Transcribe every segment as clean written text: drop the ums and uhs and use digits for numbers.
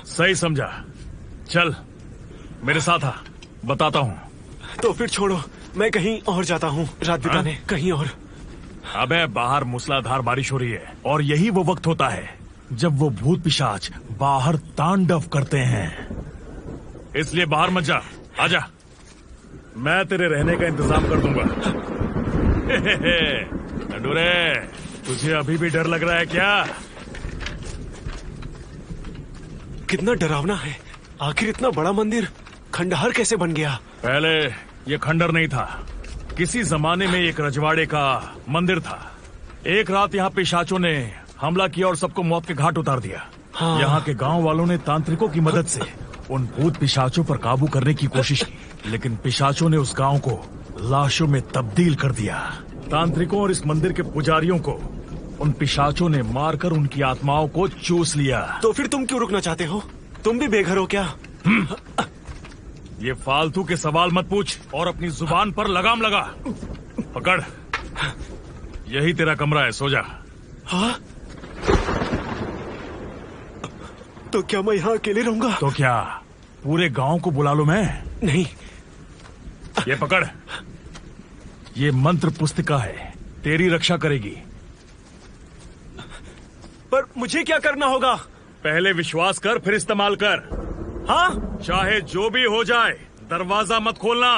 सही समझा। चल मेरे साथ आ, बताता हूँ। तो फिर छोड़ो, मैं कहीं और जाता हूँ रात बिताने, कहीं और। अबे बाहर मूसलाधार बारिश हो रही है और यही वो वक्त होता है जब वो भूत पिशाच बाहर तांडव करते हैं, इसलिए बाहर मत जा, आजा, मैं तेरे रहने का इंतजाम कर दूंगा। डोरे, तुझे अभी भी डर लग रहा है क्या? कितना डरावना है। आखिर इतना बड़ा मंदिर खंडहर कैसे बन गया? पहले ये खंडहर नहीं था, किसी जमाने में एक रजवाड़े का मंदिर था। एक रात यहाँ पिशाचों ने हमला किया और सबको मौत के घाट उतार दिया। हाँ। यहाँ के गांव वालों ने तांत्रिकों की मदद से उन भूत पिशाचों पर काबू करने की कोशिश की, लेकिन पिशाचों ने उस गांव को लाशों में तब्दील कर दिया। तांत्रिकों और इस मंदिर के पुजारियों को उन पिशाचों ने मारकर उनकी आत्माओं को चूस लिया। तो फिर तुम क्यों रुकना चाहते हो? तुम भी बेघर हो क्या? ये फालतू के सवाल मत पूछ और अपनी जुबान पर लगाम लगा। पकड़, यही तेरा कमरा है, सो जा। हाँ? तो क्या मैं यहाँ अकेले रहूंगा? तो क्या पूरे गांव को बुला लो? मैं नहीं। ये पकड़, ये मंत्र पुस्तिका है, तेरी रक्षा करेगी। पर मुझे क्या करना होगा? पहले विश्वास कर, फिर इस्तेमाल कर। हाँ? चाहे जो भी हो जाए, दरवाजा मत खोलना।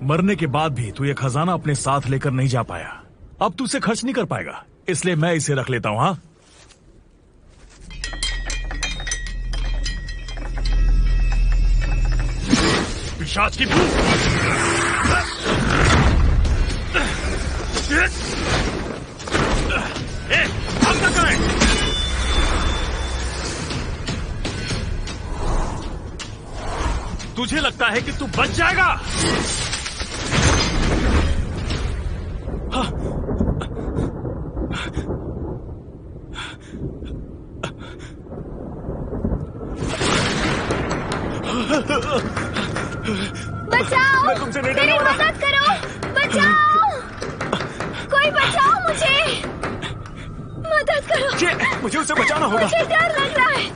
मरने के बाद भी तू ये खजाना अपने साथ लेकर नहीं जा पाया। अब तू उसे खर्च नहीं कर पाएगा, इसलिए मैं इसे रख लेता हूं। हाँ, पिशाच की भूत। हम तक आए। तुझे लगता है कि तू बच जाएगा? हाँ। बचाओ! मैं तुमसे नहीं मेरी मदद करो! बचाओ! कोई बचाओ मुझे! मदद करो! मुझे उसे बचाना होगा। मुझे डर लग रहा है।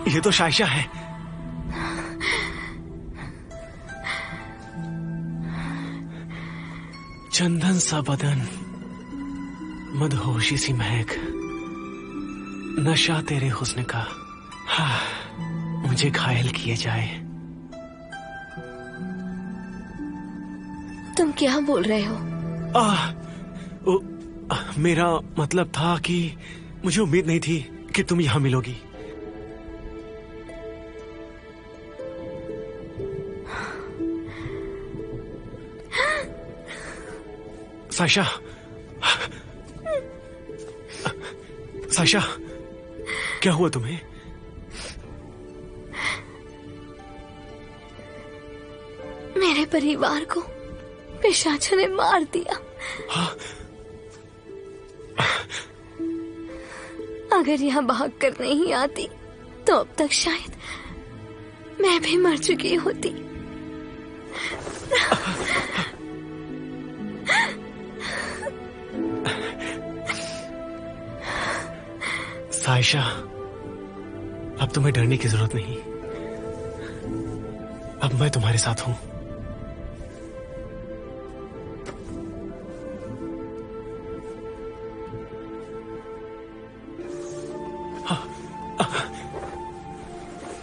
ये तो शाइशा है। चंदन सा बदन, मदहोशी सी महक, नशा तेरे हुस्न का, हाँ, मुझे घायल किए जाए। तुम क्या बोल रहे हो? मेरा मतलब था कि मुझे उम्मीद नहीं थी कि तुम यहां मिलोगी। साइशा, साइशा, क्या हुआ तुम्हें? मेरे परिवार को पिशाचों ने मार दिया। हाँ? अगर यहाँ भाग कर नहीं आती तो अब तक शायद मैं भी मर चुकी होती। साइशा, अब तुम्हें डरने की जरूरत नहीं। अब मैं तुम्हारे साथ हूं।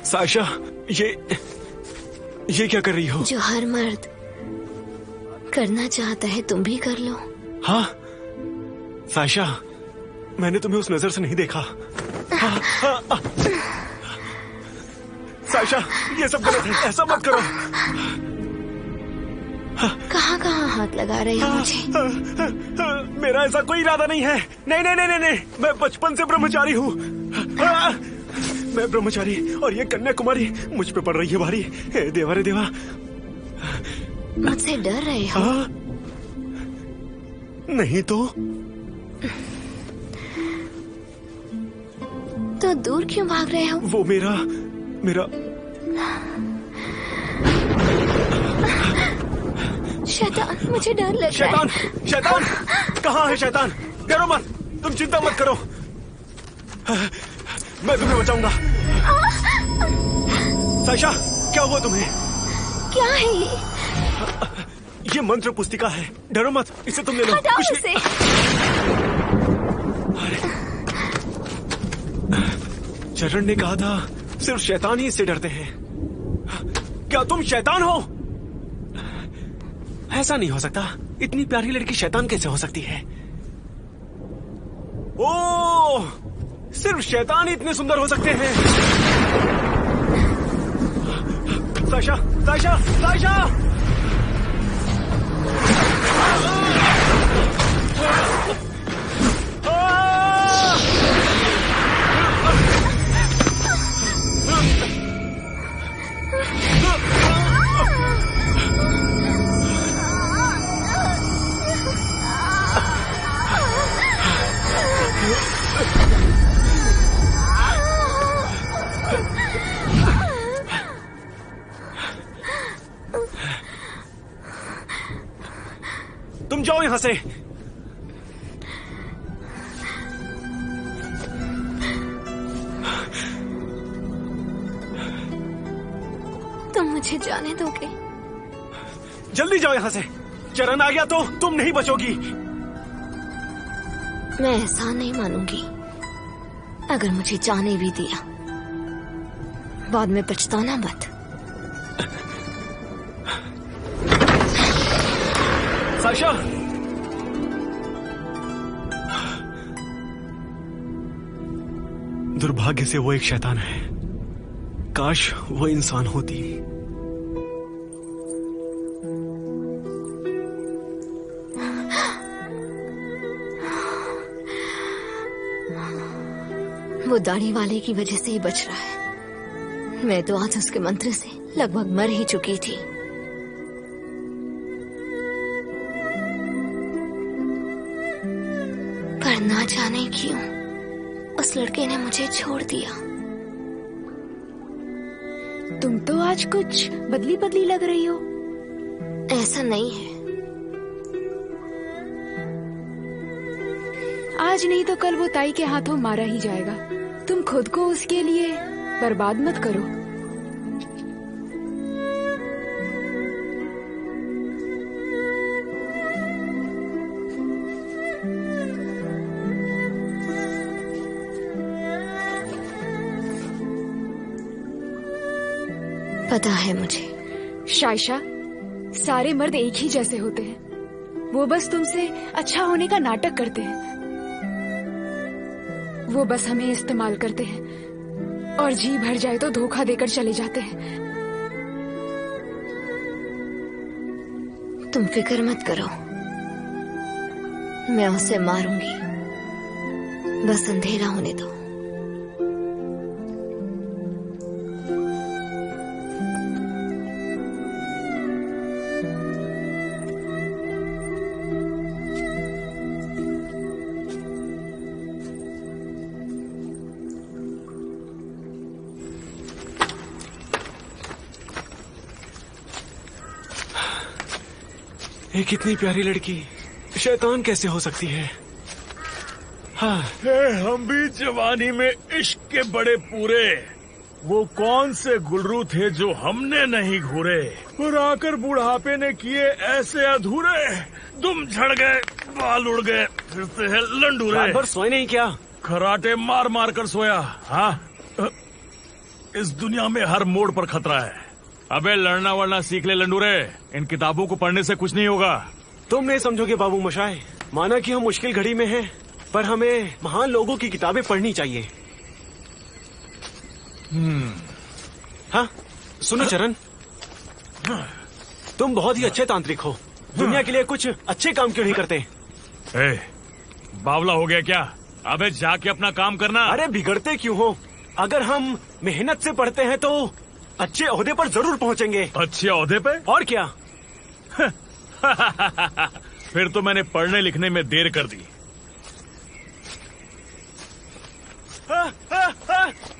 साइशा, ये क्या कर रही हो? जो हर मर्द करना चाहता है तुम भी कर लो। हाँ? साइशा, मैंने तुम्हें उस नजर से नहीं देखा। साइशा, ये सब गलत है, ऐसा मत करो। कहाँ कहाँ हाथ लगा रहे हो मुझे? मेरा ऐसा कोई इरादा नहीं है। नहीं नहीं नहीं नहीं, नहीं। मैं बचपन से ब्रह्मचारी हूँ। मैं ब्रह्मचारी और ये कन्याकुमारी मुझ पे पड़ रही है भारी। हे देवा रे देवा। मुझसे डर रहे हो? नहीं तो दूर क्यों भाग रहे हो? वो मेरा शैतान, मुझे डर लग रहा है। शैतान कहाँ है? शैतान डरो मत, तुम चिंता मत करो, मैं तुम्हें बचाऊंगा। साइशा, क्या हुआ तुम्हें? क्या है ये? ये मंत्र पुस्तिका है, डरो मत, इसे तुम ले लो। हटाओ इसे। चरण ने कहा था सिर्फ शैतान ही इससे डरते हैं। क्या तुम शैतान हो? ऐसा नहीं हो सकता, इतनी प्यारी लड़की शैतान कैसे हो सकती है? ओह, सिर्फ शैतान ही इतने सुंदर हो सकते हैं। साइशा, साइशा, साइशा! तुम जाओ यहां से। तुम मुझे जाने दोगे? जल्दी जाओ यहां से, चरण आ गया तो तुम नहीं बचोगी। मैं ऐसा नहीं मानूंगी। अगर मुझे जाने भी दिया, बाद में पछताना मत। साइशा, दुर्भाग्य से वो एक शैतान है, काश वो इंसान होती। वो दाढ़ी वाले की वजह से ही बच रहा है। मैं तो आज उसके मंत्र से लगभग मर ही चुकी थी। पर ना जाने क्यों उस लड़के ने मुझे छोड़ दिया। तुम तो आज कुछ बदली बदली लग रही हो। ऐसा नहीं है। आज नहीं तो कल वो ताई के हाथों मारा ही जाएगा। तुम खुद को उसके लिए बर्बाद मत करो। पता है मुझे। साइशा, सारे मर्द एक ही जैसे होते हैं। वो बस तुमसे अच्छा होने का नाटक करते हैं। वो बस हमें इस्तेमाल करते हैं और जी भर जाए तो धोखा देकर चले जाते हैं। तुम फिक्र मत करो, मैं उसे मारूंगी। बस अंधेरा होने दो। ये कितनी प्यारी लड़की शैतान कैसे हो सकती है? हाँ, हम भी जवानी में इश्क के बड़े पूरे। वो कौन से गुलरू थे जो हमने नहीं घूरे, और आकर बुढ़ापे ने किए ऐसे अधूरे। दुम झड़ गए, बाल उड़ गए, फिर से है लंडूरे। रात भर सोए नहीं क्या? खराटे मार मार कर सोया। हाँ, इस दुनिया में हर मोड़ पर खतरा है। अबे लड़ना वड़ना सीख ले लंडूरे, इन किताबों को पढ़ने से कुछ नहीं होगा। तुम नहीं समझोगे बाबू मशाए। माना कि हम मुश्किल घड़ी में हैं, पर हमें महान लोगों की किताबें पढ़नी चाहिए। हाँ, सुनो चरण, तुम बहुत ही अच्छे तांत्रिक हो। दुनिया के लिए कुछ अच्छे काम क्यों नहीं करते? बावला हो गया क्या? अबे जाके अपना काम करना। अरे बिगड़ते क्यों हो? अगर हम मेहनत से पढ़ते हैं तो अच्छे ओहदे पर जरूर पहुंचेंगे। अच्छे ओहदे पे? और क्या। फिर तो मैंने पढ़ने लिखने में देर कर दी।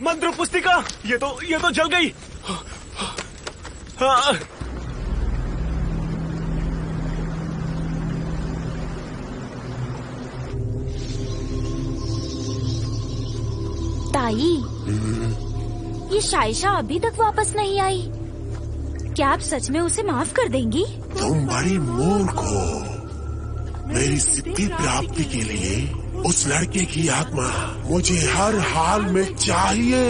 मंत्र पुस्तिका, ये तो जल गई। ताई, ये शाइशा अभी तक वापस नहीं आई। क्या आप सच में उसे माफ कर देंगी? तुम बड़ी मूर्ख हो। मेरी सिद्धि प्राप्ति के लिए उस लड़के की आत्मा मुझे हर हाल में चाहिए।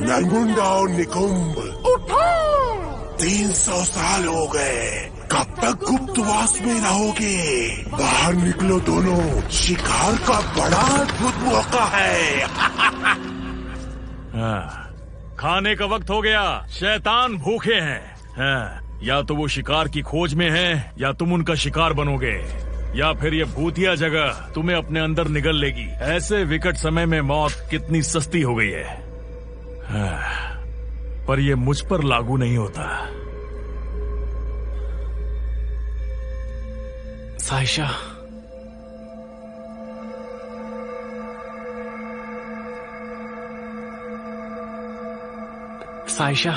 नरमुंडा और निकुंभ, उठो! 300 साल हो गए। कब तक गुप्तवास में रहोगे? बाहर निकलो दोनों, शिकार का बड़ा अद्भुत मौका है। खाने का वक्त हो गया। शैतान भूखे हैं। या तो वो शिकार की खोज में हैं, या तुम उनका शिकार बनोगे, या फिर ये भूतिया जगह तुम्हें अपने अंदर निगल लेगी। ऐसे विकट समय में मौत कितनी सस्ती हो गई है। पर ये मुझ पर लागू नहीं होता। साइशा, साइशा,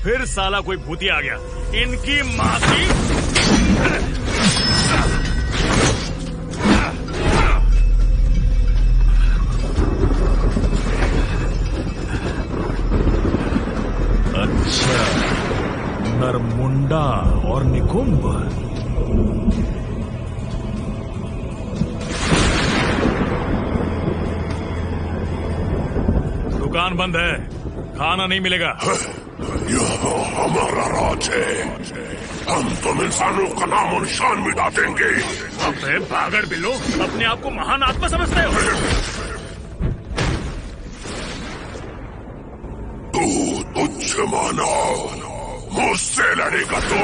फिर साला कोई भूतिया आ गया। इनकी माँ की। अच्छा, नरमुंडा और निकुंभ। दुकान बंद है, खाना नहीं मिलेगा। यह हमारा राज है। हम तुम इंसानों का नाम और निशान मिटा देंगे। अबे भागड़ बिल्लो, अपने आप को महान आत्मा समझते हो? तू तुच्छ मानव, मुझसे लड़ेगा तू।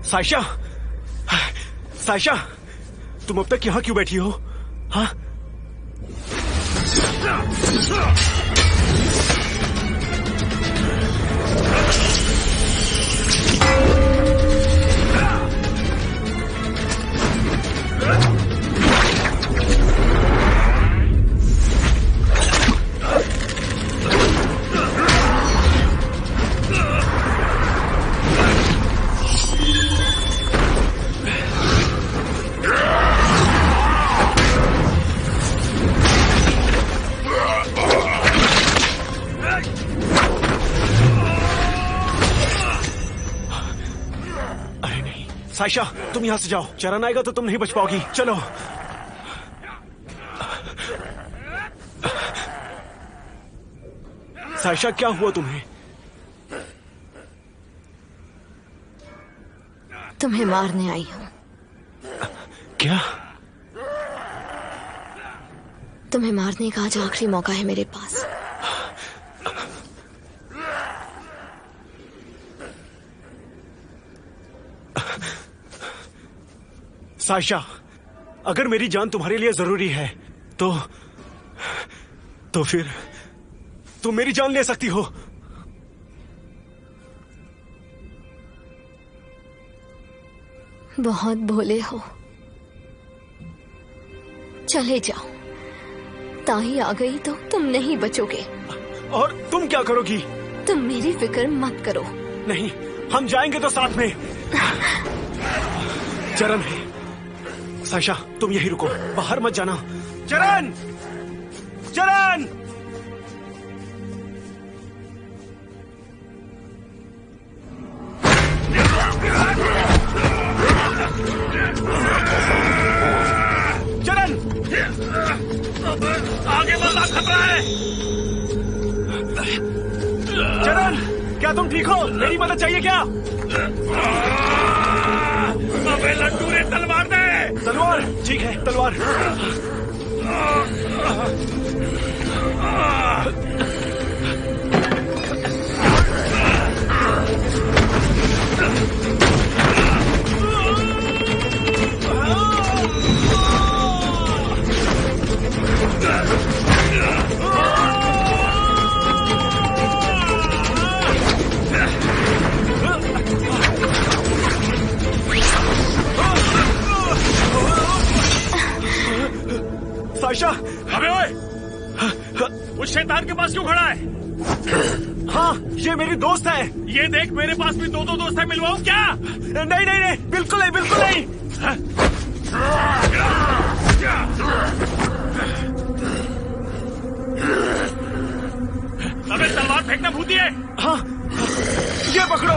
साइशा, साइशा, तुम अब तक यहाँ क्यों बैठी हो? हाँ? साइशा, तुम यहाँ से जाओ। चरण आएगा तो तुम नहीं बच पाओगी। चलो। साइशा, क्या हुआ तुम्हें? तुम्हें मारने आई हूं। क्या? तुम्हें मारने का आज आखिरी मौका है मेरे पास। साइशा, अगर मेरी जान तुम्हारे लिए जरूरी है तो फिर तुम मेरी जान ले सकती हो। बहुत भोले हो। चले जाओ। ताई आ गई तो तुम नहीं बचोगे। और तुम क्या करोगी? तुम मेरी फिक्र मत करो। नहीं, हम जाएंगे तो साथ में। चरण है। साइशा, तुम यहीं रुको, बाहर मत जाना। चरण! चरण! चरण! आगे बढ़ना खतरा है। चरण, क्या तुम ठीक हो? मेरी मदद चाहिए क्या? अबे लड्डू ने तलवार दे। तलवार? ठीक है, तलवार। साइशा! अबे ओए! उस शैतान के पास क्यों खड़ा है? हाँ, ये मेरी दोस्त है। ये देख, मेरे पास भी दो दोस्त है। मिलवाऊं क्या? नहीं नहीं नहीं, बिल्कुल नहीं, बिल्कुल नहीं। अबे तलवार फेंकना भूती है। हाँ, ये पकड़ो।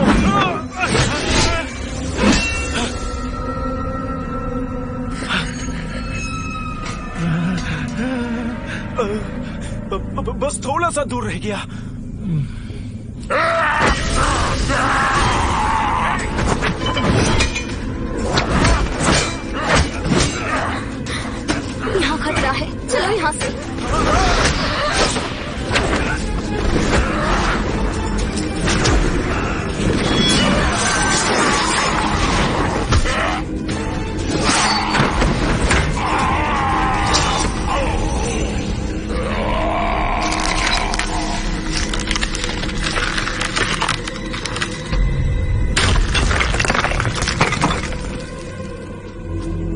बस थोड़ा सा दूर रह गया। यहाँ खतरा है, चलो यहाँ से।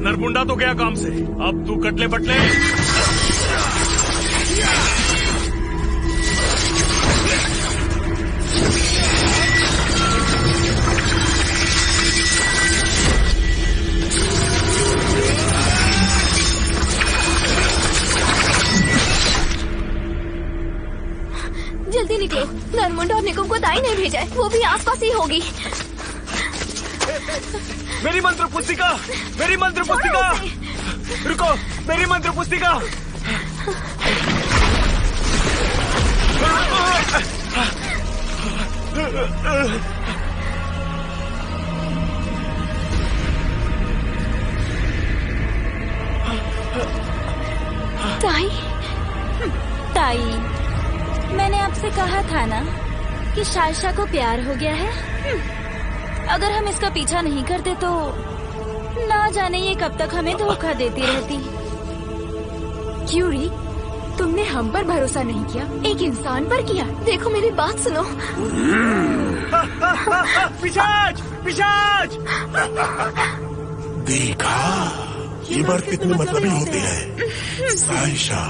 नरमुंडा तो गया काम से, अब तू कटले बटले। जल्दी निकलो। नरमुंडा और निकुम को ताई नहीं भेजा है, वो भी आसपास ही होगी। मेरी मंत्र पुस्तिका! मेरी मंत्र पुस्तिका! रुको, मेरी मंत्र पुस्तिका! ताई, ताई, मैंने आपसे कहा था ना कि साइशा को प्यार हो गया है। अगर हम इसका पीछा नहीं करते तो ना जाने ये कब तक हमें धोखा देती रहती। क्यूरी, तुमने हम पर भरोसा नहीं किया, एक इंसान पर किया। देखो मेरी बात सुनो। पिशाच! पिशाच! देखा, ये मर्द कितने मतलबी होते हैं। साइशा,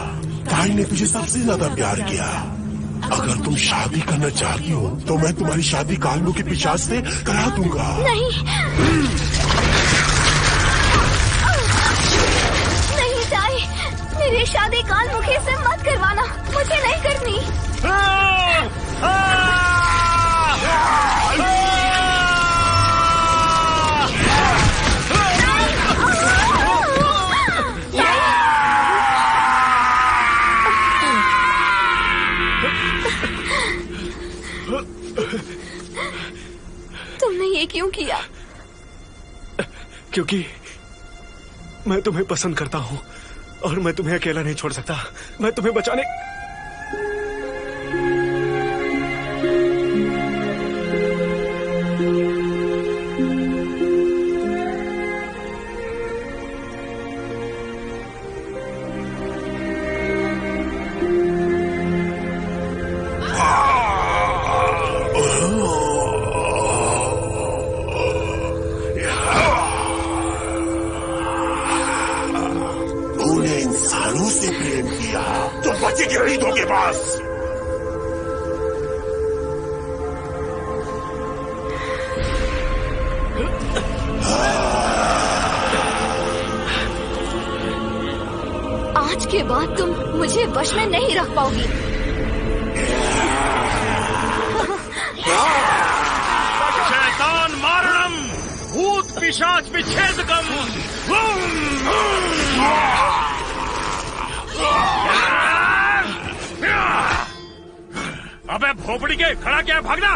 ताई ने तुझे सबसे ज्यादा प्यार किया। अगर तुम शादी करना चाहती हो तो मैं तुम्हारी शादी कालमू के पिशाच से करा दूंगा। नहीं, नहीं ताई, मेरी शादी कालमुखी से मत करवाना, मुझे नहीं करनी। किया? क्योंकि मैं तुम्हें पसंद करता हूँ और मैं तुम्हें अकेला नहीं छोड़ सकता। मैं तुम्हें बचाने इंसानों से प्रेम किया तो बचेगी ईदों के पास। आज के बाद तुम मुझे वश में नहीं रख पाओगी। शैतान मारणम भूत पिशाच विच्छेदकम। अबे भोपड़ी के खड़ा क्या है, भागना।